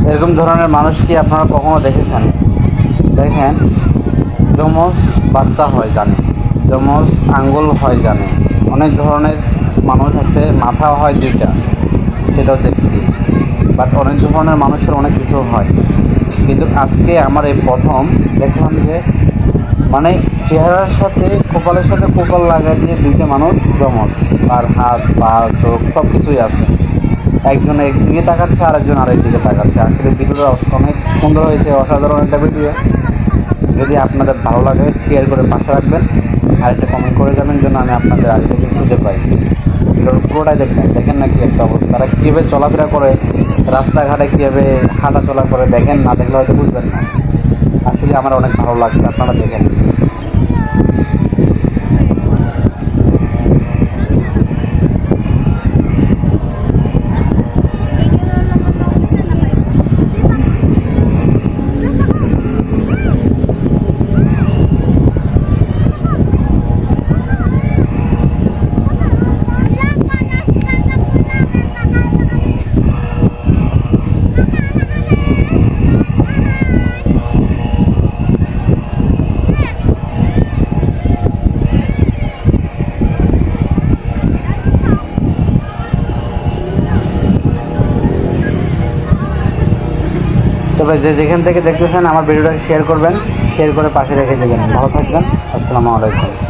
এরকম ধরনের মানুষ কি আপনারা কখনো দেখেছেন? দেখেন, যমজ বাচ্চা হয় জানে, যমজ আঙ্গুল হয় জানে, অনেক ধরনের মানুষ আছে, মাথা হয় দুইটা, সেটাও দেখছি। বাট অনেক ধরনের মানুষের অনেক কিছু হয়, কিন্তু আজকে আমার এই প্রথম দেখলাম যে মানে চেহারার সাথে কপালের সাথে কপাল লাগাই দিয়ে দুইটা মানুষ যমজ, তার হাত পা চোখ সব কিছুই আছে। একজন একদিকে তাকাচ্ছে, আরেকজন আরেক দিকে তাকাচ্ছে। আসলে ভিডিওটা অনেক সুন্দর হয়েছে, অসাধারণ একটা ভিডিও। যদি আপনাদের ভালো লাগে শেয়ার করে পাশে রাখবেন, আর একটা কমেন্ট করে যাবেন যেন আমি আপনাদের আরেকটাকে খুঁজে পাই। ভিডিওর পুরোটাই দেখবেন, দেখেন না কি একটা অবস্থা, তারা কীভাবে চলাফেরা করে, রাস্তাঘাটে কীভাবে হাঁটা চলা করে, দেখেন না দেখলে হয়তো বুঝবেন না। আসলে আমার অনেক ভালো লাগছে, আপনারা দেখেন। তবে যে যেখান থেকে দেখতেছেন আমার ভিডিওটাকে শেয়ার করবেন, শেয়ার করে পাশে রেখে দেবেন। ভালো থাকবেন। আসসালামু আলাইকুম।